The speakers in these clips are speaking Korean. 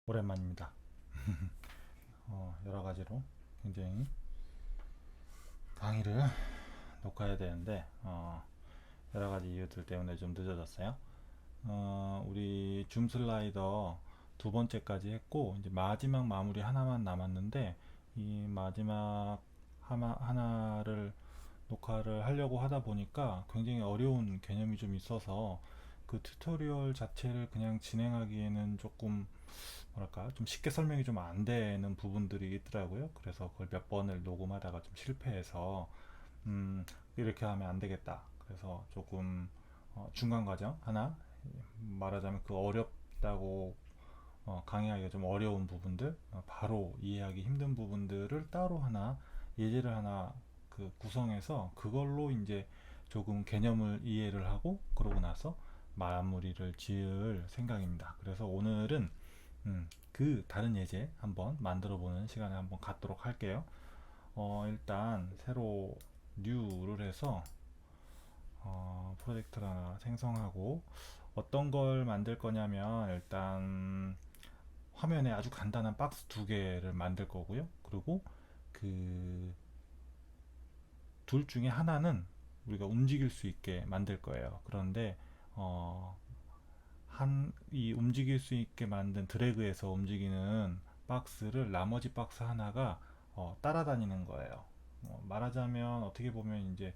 오랜만입니다. 여러 가지로 굉장히 강의를 녹화해야 되는데 여러 가지 이유들 때문에 좀 늦어졌어요. 우리 줌 슬라이더 두 번째까지 했고 이제 마지막 마무리 하나만 남았는데 이 마지막 하나를 녹화를 하려고 하다 보니까 굉장히 어려운 개념이 좀 있어서 그 튜토리얼 자체를 그냥 진행하기에는 조금 뭐랄까 좀 쉽게 설명이 좀 안 되는 부분들이 있더라고요. 그래서 그걸 몇 번을 녹음하다가 좀 실패해서 이렇게 하면 안 되겠다. 그래서 조금 중간 과정 하나 말하자면 그 어렵다고 강의하기가 좀 어려운 부분들 바로 이해하기 힘든 부분들을 따로 하나 예제를 하나 그 구성해서 그걸로 이제 조금 개념을 이해를 하고 그러고 나서 마무리를 지을 생각입니다. 그래서 오늘은 그 다른 예제 한번 만들어 보는 시간을 한번 갖도록 할게요. 일단 새로 뉴를 해서 프로젝트를 하나 생성하고 어떤 걸 만들 거냐면 일단 화면에 아주 간단한 박스 두 개를 만들 거고요. 그리고 그 둘 중에 하나는 우리가 움직일 수 있게 만들 거예요. 그런데 어, 이 움직일 수 있게 만든 드래그해서 움직이는 박스를 나머지 박스 하나가 따라다니는 거예요. 말하자면 어떻게 보면 이제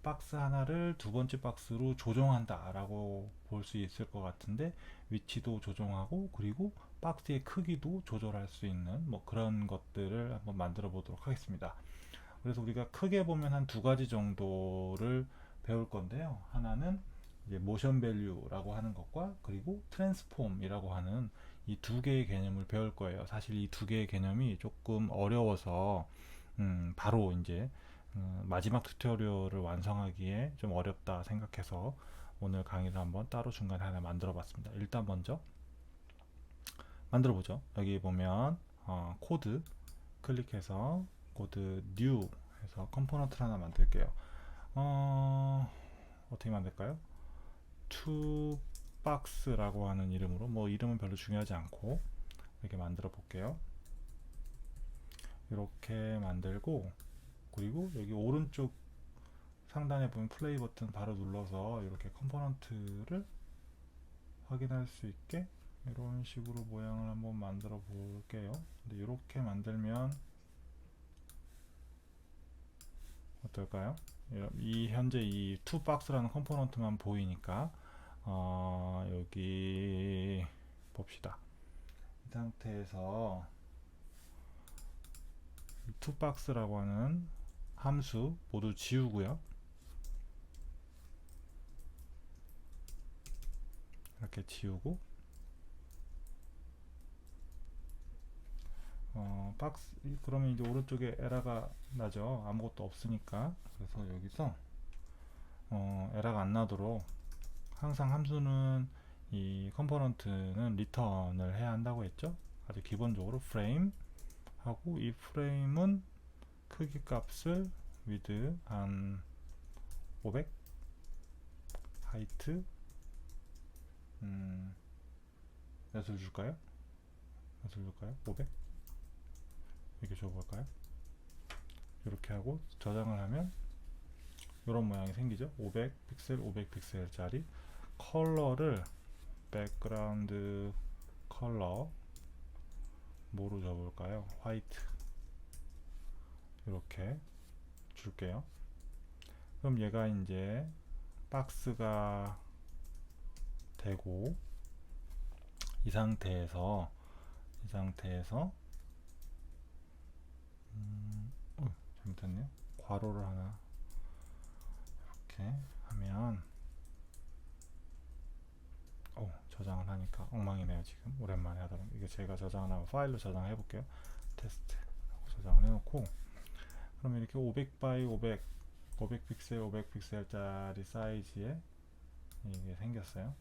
박스 하나를 두 번째 박스로 조종한다 라고 볼 수 있을 것 같은데 위치도 조종하고 그리고 박스의 크기도 조절할 수 있는 뭐 그런 것들을 한번 만들어 보도록 하겠습니다. 그래서 우리가 크게 보면 한 두 가지 정도를 배울 건데요. 하나는 이제 모션 밸류라고 하는 것과 그리고 트랜스폼이라고 하는 이 두 개의 개념을 배울 거예요. 사실 이 두 개의 개념이 조금 어려워서 바로 이제 마지막 튜토리얼을 완성하기에 좀 어렵다 생각해서 오늘 강의를 한번 따로 중간에 하나 만들어 봤습니다. 일단 먼저 만들어 보죠. 여기 보면 코드 클릭해서 코드 뉴 해서 컴포넌트를 하나 만들게요. 어떻게 만들까요? 투박스라고 하는 이름으로 뭐 이름은 별로 중요하지 않고 이렇게 만들어 볼게요. 이렇게 만들고 그리고 여기 오른쪽 상단에 보면 플레이 버튼 바로 눌러서 이렇게 컴포넌트를 확인할 수 있게 이런 식으로 모양을 한번 만들어 볼게요. 근데 이렇게 만들면 어떨까요? 이 현재 이 투박스라는 컴포넌트만 보이니까 여기 봅시다. 이 상태에서 투박스라고 하는 함수 모두 지우고요. 이렇게 지우고 박스 그러면 이제 오른쪽에 에러가 나죠. 아무것도 없으니까. 그래서 여기서 에러가 안 나도록 항상 함수는 이 컴포넌트는 리턴을 해야 한다고 했죠. 아주 기본적으로 프레임 하고 이 프레임은 크기 값을 width 한 500, 하이트 몇을 줄까요? 몇을 줄까요? 500 이렇게 줘볼까요? 이렇게 하고 저장을 하면 이런 모양이 생기죠. 500 픽셀, 500 픽셀짜리 컬러를 백그라운드 컬러 뭐로 줘볼까요? 화이트 이렇게 줄게요. 그럼 얘가 이제 박스가 되고 이 상태에서 잘못했네요. 괄호를 하나 이렇게 하면 저장을 하니까 엉망이네요. 지금 오랜만에 하다 보니 이게 제가 저장을 하고 파일로 저장해 볼게요. 테스트 저장을 해놓고 그러면 이렇게 500 by 500 500픽셀 500픽셀짜리 사이즈에 이게 생겼어요.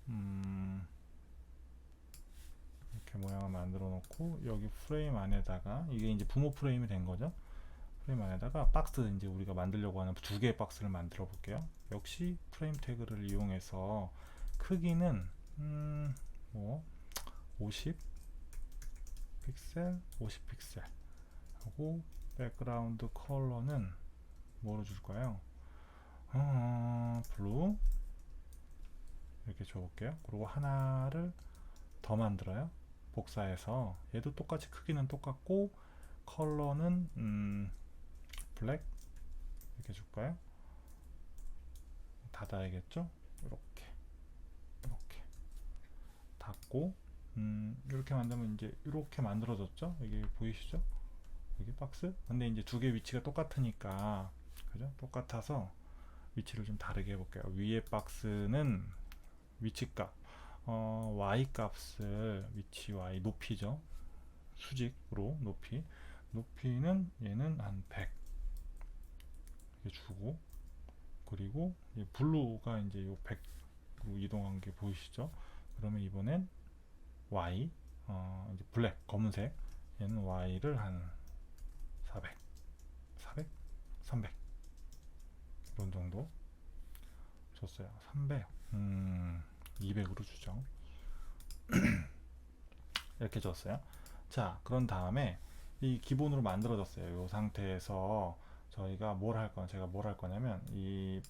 이렇게 모양을 만들어 놓고 여기 프레임 안에다가 이게 이제 부모 프레임이 된 거죠. 프레임 안에다가 박스 이제 우리가 만들려고 하는 두 개의 박스를 만들어 볼게요. 역시 프레임 태그를 이용해서 크기는 뭐 50 픽셀, 50픽셀 하고 백그라운드 컬러는 뭐로 줄까요? 블루 이렇게 줘볼게요. 그리고 하나를 더 만들어요. 복사해서 얘도 똑같이 크기는 똑같고 컬러는 블랙 이렇게 줄까요? 닫아야겠죠? 이렇게 이렇게 닫고 이렇게 만들면 이제 이렇게 만들어졌죠? 여기 보이시죠? 여기 박스? 근데 이제 두 개 위치가 똑같으니까 그죠? 똑같아서 위치를 좀 다르게 해볼게요. 위에 박스는 위치값 y 값을 위치 y 높이죠. 수직으로 높이는 얘는 한 100 이렇게 주고 그리고 블루가 이제 요 100으로 이동한 게 보이시죠? 그러면 이번엔 y 이제 블랙 검은색 얘는 y를 한 400 300 이런 정도 줬어요. 300 200으로 주죠. 이렇게 줬어요. 자, 그런 다음에 이 기본으로 만들어졌어요. 이 상태에서 저희가 제가 뭘 할 거냐면 이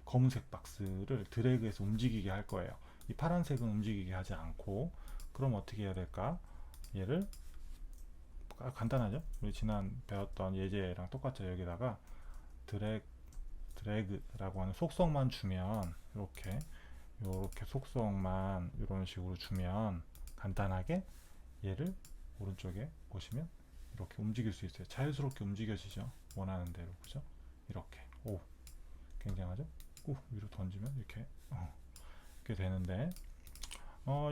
검은색 박스를 드래그해서 움직이게 할 거예요. 이 파란색은 움직이게 하지 않고 그럼 어떻게 해야 될까? 얘를 간단하죠? 우리 지난 배웠던 예제랑 똑같죠. 여기다가 드래그라고 하는 속성만 주면 이렇게 속성만 이런 식으로 주면 간단하게 얘를 오른쪽에 보시면 이렇게 움직일 수 있어요. 자유스럽게 움직여지죠. 원하는 대로 그죠? 이렇게 굉장하죠? 위로 던지면 이렇게 되는데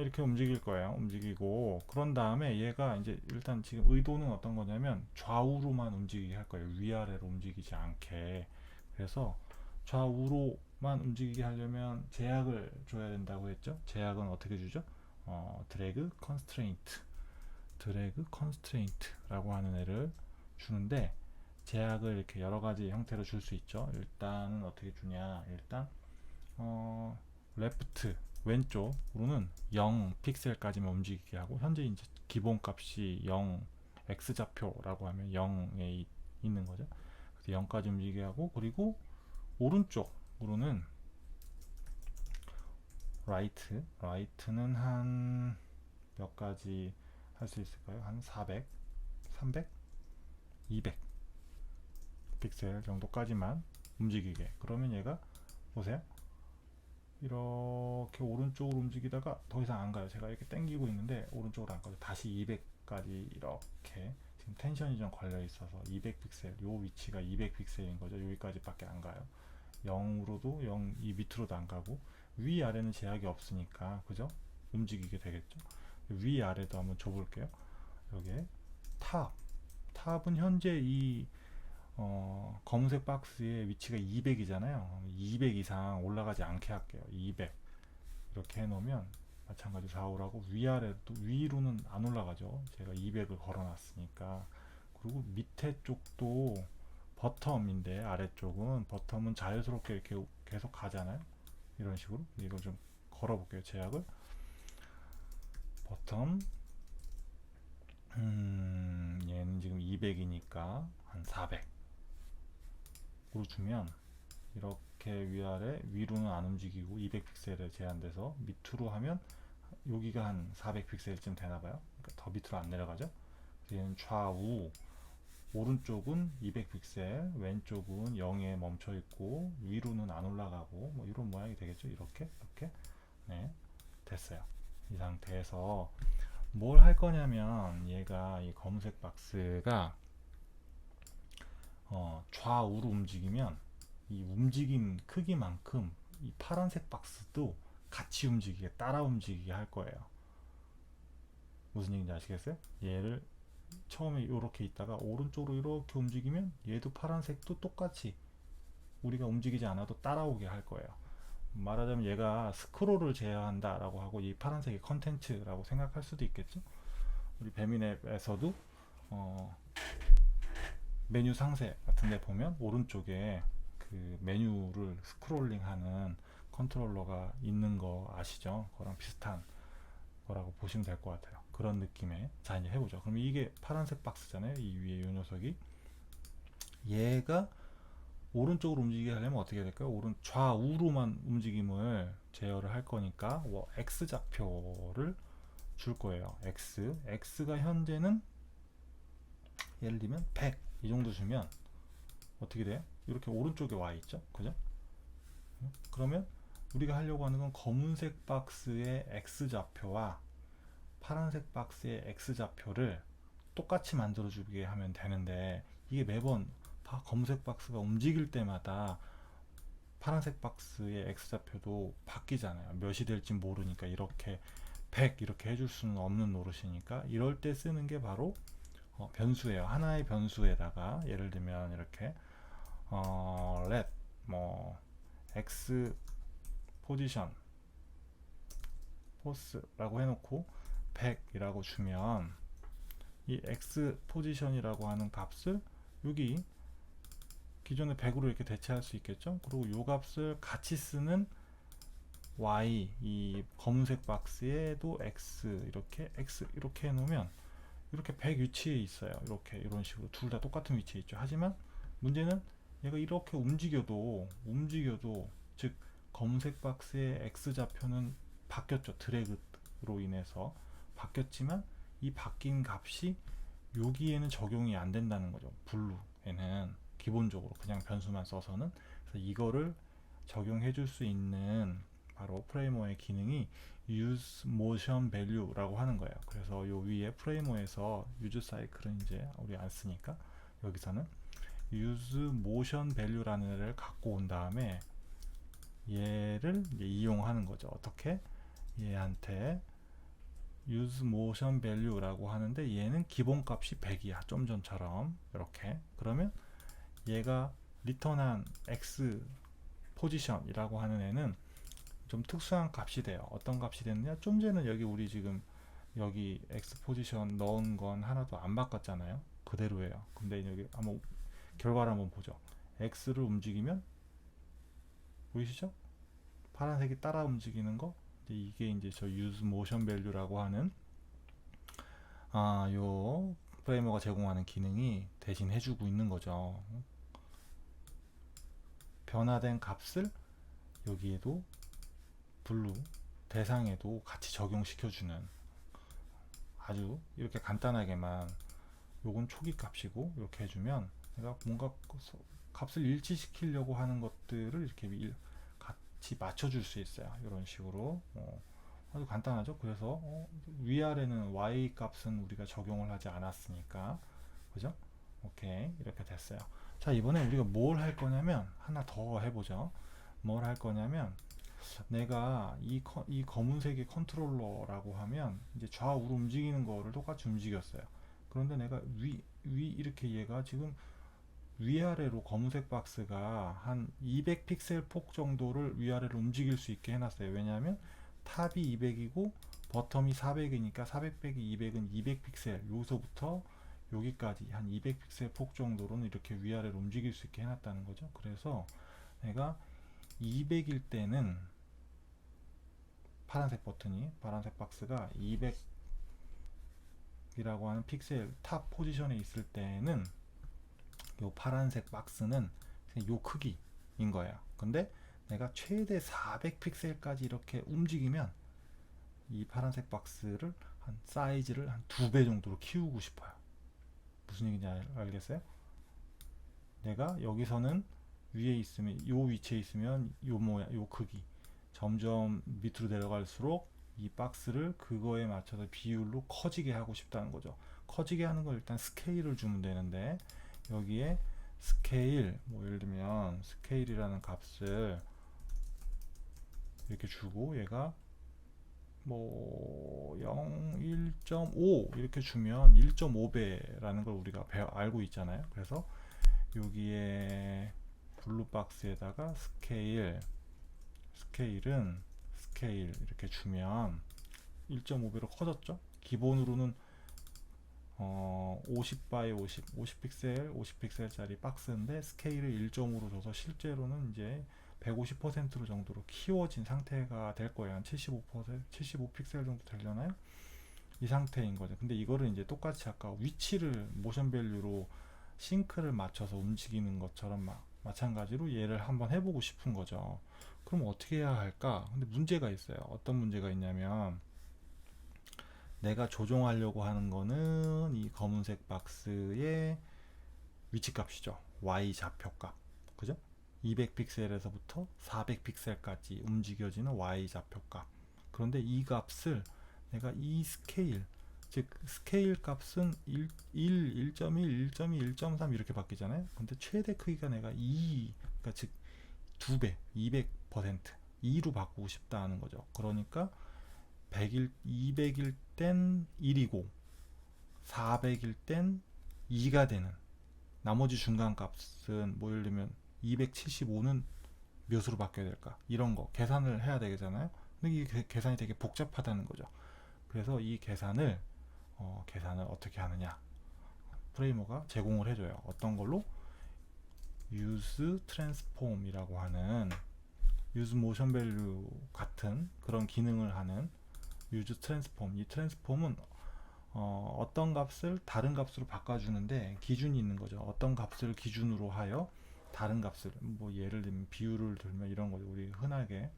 이렇게 움직일 거예요. 움직이고 그런 다음에 얘가 이제 일단 지금 의도는 어떤 거냐면 좌우로만 움직이게 할 거예요. 위아래로 움직이지 않게. 그래서 좌우로만 움직이게 하려면 제약을 줘야 된다고 했죠. 제약은 어떻게 주죠? 드래그 컨스트레인트라고 하는 애를 주는데 제약을 이렇게 여러 가지 형태로 줄 수 있죠. 일단은 어떻게 주냐? 일단 레프트 왼쪽으로는 0 픽셀까지만 움직이게 하고 현재 이제 기본값이 0 x좌표라고 하면 0에 있는 거죠. 그래서 0까지 움직이게 하고 그리고 오른쪽으로는 라이트는 한 몇 가지 할 수 있을까요? 한 400, 300, 200 픽셀 정도까지만 움직이게. 그러면 얘가 보세요. 이렇게 오른쪽으로 움직이다가 더 이상 안 가요. 제가 이렇게 당기고 있는데 오른쪽으로 안 가요. 다시 200까지 이렇게 지금 텐션이 좀 걸려 있어서 200픽셀 요 위치가 200픽셀인 거죠. 여기까지밖에 안 가요. 0으로도 0이 밑으로도 안 가고 위아래는 제약이 없으니까 그죠? 움직이게 되겠죠. 위아래도 한번 줘볼게요. 여기에 탑은 현재 이 검은색 박스의 위치가 200이잖아요. 200 이상 올라가지 않게 할게요. 200 이렇게 해놓으면 마찬가지 4호라고 위아래도 위로는 안 올라가죠. 제가 200을 걸어놨으니까. 그리고 밑에 쪽도 버텀인데 아래쪽은 버텀은 자유스럽게 이렇게 계속 가잖아요. 이런 식으로 이거 좀 걸어볼게요. 제약을 버텀 얘는 지금 200이니까 한 400으로 주면 이렇게 위아래 위로는 안 움직이고 200픽셀에 제한돼서 밑으로 하면 여기가 한 400픽셀쯤 되나봐요. 그러니까 더 밑으로 안 내려가죠. 얘는 좌우 오른쪽은 200픽셀 왼쪽은 0에 멈춰 있고 위로는 안 올라가고 뭐 이런 모양이 되겠죠. 이렇게 네 됐어요. 이 상태에서 뭘 할 거냐면 얘가 이 검은색 박스가 좌우로 움직이면 이 움직임 크기만큼 이 파란색 박스도 같이 움직이게 따라 움직이게 할 거예요. 무슨 얘기인지 아시겠어요? 얘를 처음에 이렇게 있다가 오른쪽으로 이렇게 움직이면 얘도 파란색도 똑같이 우리가 움직이지 않아도 따라오게 할 거예요. 말하자면 얘가 스크롤을 제어한다 라고 하고 이 파란색이 컨텐츠라고 생각할 수도 있겠죠. 우리 배민앱에서도 메뉴 상세 같은 데 보면 오른쪽에 그 메뉴를 스크롤링 하는 컨트롤러가 있는 거 아시죠? 그거랑 비슷한 거라고 보시면 될 것 같아요. 그런 느낌의. 자, 이제 해보죠. 그럼 이게 파란색 박스잖아요. 이 위에 이 녀석이. 얘가 오른쪽으로 움직이게 하려면 어떻게 해야 될까요? 좌우로만 움직임을 제어를 할 거니까 X 좌표를 줄 거예요. X가 현재는 예를 들면 100 이 정도 주면 어떻게 돼요? 이렇게 오른쪽에 와 있죠. 그죠? 그러면 우리가 하려고 하는 건 검은색 박스의 X좌표와 파란색 박스의 X좌표를 똑같이 만들어주게 하면 되는데, 이게 매번 검은색 박스가 움직일 때마다 파란색 박스의 X좌표도 바뀌잖아요. 몇이 될지 모르니까 이렇게 100 이렇게 해줄 수는 없는 노릇이니까, 이럴 때 쓰는 게 바로 변수예요. 하나의 변수에다가 예를 들면 이렇게 let 뭐 x 포지션 포스라고 해놓고 100이라고 주면, 이 x 포지션이라고 하는 값을 여기 기존의 100으로 이렇게 대체할 수 있겠죠. 그리고 이 값을 같이 쓰는 y, 이 검은색 박스에도 x 이렇게 해놓으면 이렇게 100 위치에 있어요. 이렇게 이런 식으로 둘 다 똑같은 위치에 있죠. 하지만 문제는 얘가 이렇게 움직여도 즉 검은색 박스의 X좌표는 바뀌었죠. 드래그로 인해서 바뀌었지만 이 바뀐 값이 여기에는 적용이 안 된다는 거죠. 블루에는 기본적으로 그냥 변수만 써서는. 그래서 이거를 적용해 줄 수 있는 바로 프레이머의 기능이 use motion value라고 하는 거예요. 그래서 요 위에 프레이머에서 use cycle은 이제 우리 안 쓰니까 여기서는 use motion value라는 애를 갖고 온 다음에 얘를 이제 이용하는 거죠. 어떻게? 얘한테 use motion value라고 하는데, 얘는 기본값이 100이야. 좀 전처럼 이렇게. 그러면 얘가 리턴한 x 포지션이라고 하는 애는 좀 특수한 값이 돼요. 어떤 값이 됐느냐? 좀 전에 우리 지금 여기 x 포지션 넣은 건 하나도 안 바꿨잖아요. 그대로예요. 근데 여기 한번 결과를 한번 보죠. x를 움직이면 보이시죠? 파란색이 따라 움직이는 거. 이게 이제 저 use motion value라고 하는 요 프레이머가 제공하는 기능이 대신 해주고 있는 거죠. 변화된 값을 여기에도 블루 대상에도 같이 적용시켜주는, 아주 이렇게 간단하게만, 요건 초기 값이고 이렇게 해주면 내가 뭔가 값을 일치시키려고 하는 것들을 이렇게 같이 맞춰줄 수 있어요. 이런 식으로. 아주 간단하죠. 그래서 위아래는 y 값은 우리가 적용을 하지 않았으니까, 그죠? 오케이, 이렇게 됐어요. 자, 이번에 우리가 뭘 할 거냐면 하나 더 해보죠. 뭘 할 거냐면, 내가 이 검은색의 컨트롤러라고 하면 이제 좌우로 움직이는 거를 똑같이 움직였어요. 그런데 내가 위 이렇게 얘가 지금 위아래로 검은색 박스가 한 200 픽셀 폭 정도를 위아래로 움직일 수 있게 해놨어요. 왜냐하면 탑이 200이고 버텀이 400이니까 400 빼기 200은 200 픽셀, 여기서부터 여기까지 한 200 픽셀 폭 정도로는 이렇게 위아래로 움직일 수 있게 해놨다는 거죠. 그래서 내가 200일 때는 파란색 박스가 200이라고 하는 픽셀 탑 포지션에 있을 때는 요 파란색 박스는 요 크기인 거예요. 근데 내가 최대 400 픽셀까지 이렇게 움직이면 이 파란색 박스를 사이즈를 한 2배 정도로 키우고 싶어요. 무슨 얘기인지 알겠어요? 내가 여기서는 위에 있으면, 요 위치에 있으면 요 크기, 점점 밑으로 내려갈수록 이 박스를 그거에 맞춰서 비율로 커지게 하고 싶다는 거죠. 커지게 하는 걸 일단 스케일을 주면 되는데, 여기에 스케일, 뭐 예를 들면 스케일이라는 값을 이렇게 주고, 얘가 뭐 1.5 이렇게 주면 1.5배라는 걸 우리가 알고 있잖아요. 그래서 여기에 블루 박스에다가 스케일은 스케일 이렇게 주면 1.5배로 커졌죠. 기본으로는 50 바이 50 픽셀짜리 박스인데 스케일을 1.5로 줘서 실제로는 이제 150% 정도로 키워진 상태가 될 거예요. 한 75 픽셀 정도 되려나요? 이 상태인 거죠. 근데 이거를 이제 똑같이 아까 위치를 모션 밸류로 싱크를 맞춰서 움직이는 것처럼 마찬가지로 얘를 한번 해보고 싶은 거죠. 그럼 어떻게 해야 할까? 근데 문제가 있어요. 어떤 문제가 있냐면 내가 조종하려고 하는 거는 이 검은색 박스의 위치 값이죠. Y 좌표값. 그죠? 200픽셀에서부터 400픽셀까지 움직여지는 Y 좌표값. 그런데 이 값을 내가 이 스케일, 즉 스케일 값은 1.1, 1.2, 1.3 이렇게 바뀌잖아요. 근데 최대 크기가 내가 2, 그러니까 즉 2배, 200% 2로 바꾸고 싶다는 거죠. 그러니까 100일, 200일 땐 1이고 400일 땐 2가 되는, 나머지 중간 값은 뭐 예를 들면 275는 몇으로 바뀌어야 될까, 이런 거 계산을 해야 되잖아요. 근데 이 계산이 되게 복잡하다는 거죠. 그래서 이 계산을 어떻게 하느냐, 프레이머가 제공을 해줘요. 어떤 걸로? use transform이라고 하는, use motion value 같은 그런 기능을 하는 use transform. 이 transform은 어떤 값을 다른 값으로 바꿔주는데 기준이 있는 거죠. 어떤 값을 기준으로 하여 다른 값을, 뭐 예를 들면 비율을 들면 이런 거죠. 우리 흔하게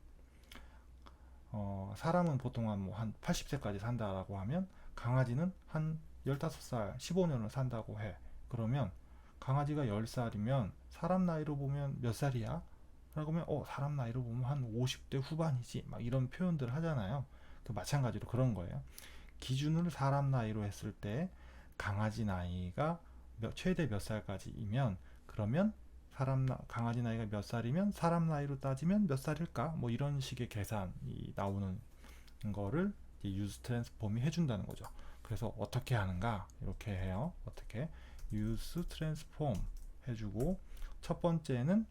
사람은 보통 한 80세까지 산다라고 하면 강아지는 한 15살, 15년을 산다고 해. 그러면 강아지가 10살이면 사람 나이로 보면 몇 살이야? 라고 하면 사람 나이로 보면 한 50대 후반이지, 막 이런 표현들을 하잖아요. 그 마찬가지로 그런 거예요. 기준을 사람 나이로 했을 때 강아지 나이가 최대 몇 살까지이면, 그러면 강아지 나이가 몇 살이면 사람 나이로 따지면 몇 살일까? 뭐 이런 식의 계산이 나오는 거를 use transform이 해준다는 거죠. 그래서 어떻게 하는가? 이렇게 해요. 어떻게? use transform 해주고, 첫 번째는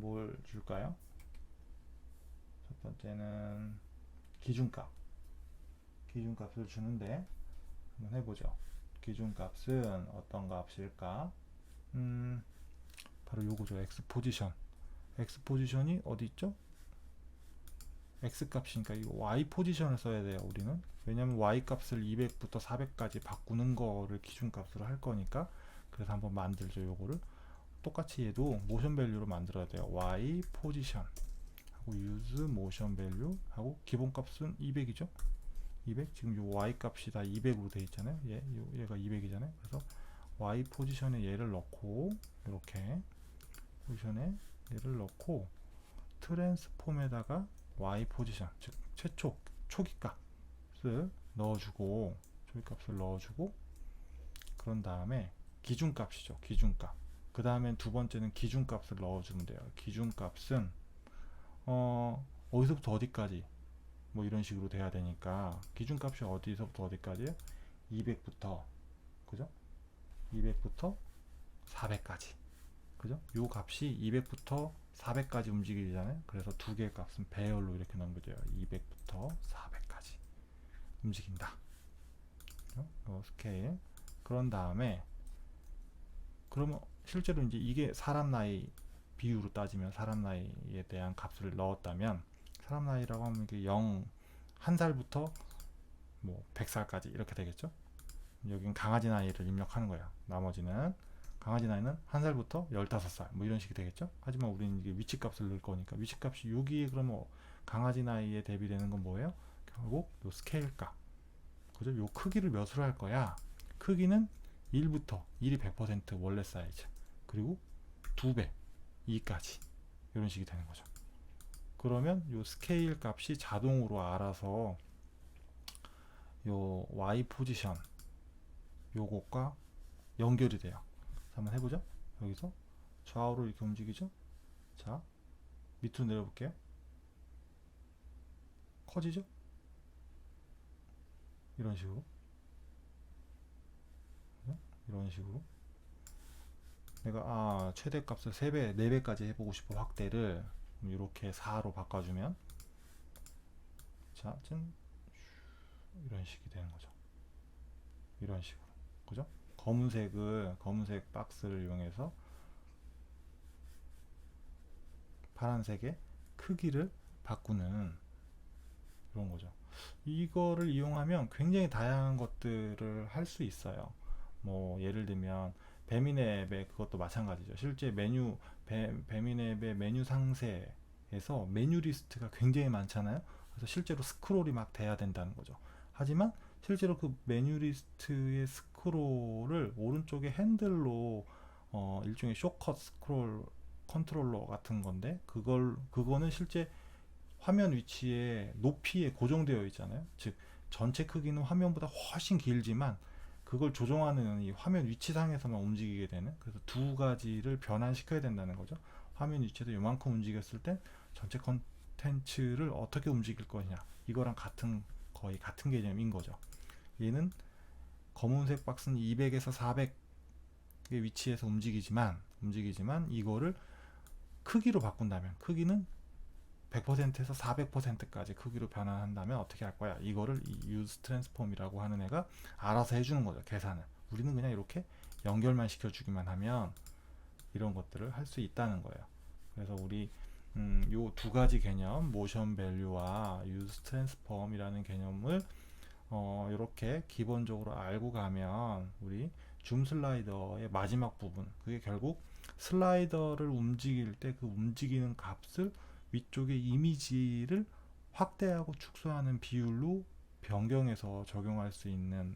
뭘 줄까요? 첫 번째는 기준값을 주는데, 한번 해보죠. 기준값은 어떤 값일까? 바로 요거죠. x 포지션이 어디 있죠? x 값이니까 이 y 포지션을 써야 돼요. 우리는 왜냐면 y 값을 200부터 400까지 바꾸는 거를 기준값으로 할 거니까. 그래서 한번 만들죠. 요거를 똑같이 얘도 모션 밸류로 만들어야 돼요. y 포지션 하고 use motion value 하고 기본값은 200이죠. 200, 지금 요 y 값이 다 200으로 되어 있잖아요. 얘가 200이잖아요. 그래서 y 포지션에 얘를 넣고, 이렇게 포지션에 얘를 넣고 트랜스폼에다가 y 포지션, 즉 최초 초기값을 넣어주고, 그런 다음에 기준값이죠. 기준값. 그 다음엔 두 번째는 기준값을 넣어주면 돼요. 기준값은 어디서부터 어디까지, 뭐 이런 식으로 돼야 되니까 기준값이 어디서부터 어디까지요? 200부터, 그죠? 200부터 400까지, 그죠? 요 값이 200부터 400까지 움직이잖아요. 그래서 두 개의 값은 배열로 이렇게 넘겨져요. 200부터 400까지 움직인다. 요 스케일. 그런 다음에 그러면 실제로 이제 이게 사람 나이 비율로 따지면, 사람 나이에 대한 값을 넣었다면, 사람 나이라고 하면 이게 1살부터 뭐 100살까지 이렇게 되겠죠. 여긴 강아지 나이를 입력하는 거예요. 나머지는 강아지 나이는 1살부터 15살 뭐 이런 식이 되겠죠. 하지만 우리는 이게 위치값을 넣을 거니까, 위치값이 여기에 그러면 강아지 나이에 대비되는 건 뭐예요? 결국 요 스케일 값, 그죠? 요 크기를 몇으로 할 거야? 크기는 1부터 1이 100% 원래 사이즈, 그리고 2배 2까지 이런 식이 되는 거죠. 그러면 요 스케일 값이 자동으로 알아서 요 Y 포지션 요것과 연결이 돼요. 한번 해보죠. 여기서 좌우로 이렇게 움직이죠. 자, 밑으로 내려볼게요. 커지죠? 이런 식으로. 이런 식으로. 내가 최대 값을 3배, 4배까지 해보고 싶어, 확대를. 이렇게 4로 바꿔주면, 자, 이런 식이 되는 거죠. 이런 식으로. 그죠? 검은색 박스를 이용해서 파란색의 크기를 바꾸는 이런 거죠. 이거를 이용하면 굉장히 다양한 것들을 할 수 있어요. 뭐 예를 들면 배민의 앱의 그것도 마찬가지죠. 실제 배민의 앱의 메뉴 상세에서 메뉴 리스트가 굉장히 많잖아요. 그래서 실제로 스크롤이 막 돼야 된다는 거죠. 하지만 실제로 그 메뉴 리스트의 스크롤을 오른쪽에 핸들로 일종의 쇼컷 스크롤 컨트롤러 같은 건데, 그거는 실제 화면 위치에 높이에 고정되어 있잖아요. 즉 전체 크기는 화면보다 훨씬 길지만 그걸 조정하는 이 화면 위치상에서만 움직이게 되는, 그래서 두 가지를 변환시켜야 된다는 거죠. 화면 위치에서 이만큼 움직였을 땐 전체 컨텐츠를 어떻게 움직일 거냐, 이거랑 거의 같은 개념인 거죠. 얘는 검은색 박스는 200에서 400의 위치에서 움직이지만 이거를 크기로 바꾼다면, 크기는 100%에서 400%까지 크기로 변환한다면 어떻게 할 거야? 이거를 이 use transform이라고 하는 애가 알아서 해주는 거죠, 계산을. 우리는 그냥 이렇게 연결만 시켜주기만 하면 이런 것들을 할 수 있다는 거예요. 그래서 우리 요 두 가지 개념, 모션 밸류와 use transform이라는 개념을 이렇게 기본적으로 알고 가면, 우리 줌 슬라이더의 마지막 부분, 그게 결국 슬라이더를 움직일 때 그 움직이는 값을 위쪽의 이미지를 확대하고 축소하는 비율로 변경해서 적용할 수 있는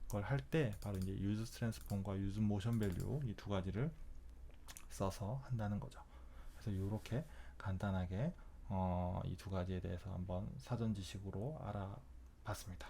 걸 할 때, 바로 이제 유즈 트랜스폼과 유즈 모션 밸류, 이 두 가지를 써서 한다는 거죠. 그래서 이렇게 간단하게 이 두 가지에 대해서 한번 사전 지식으로 알아봤습니다.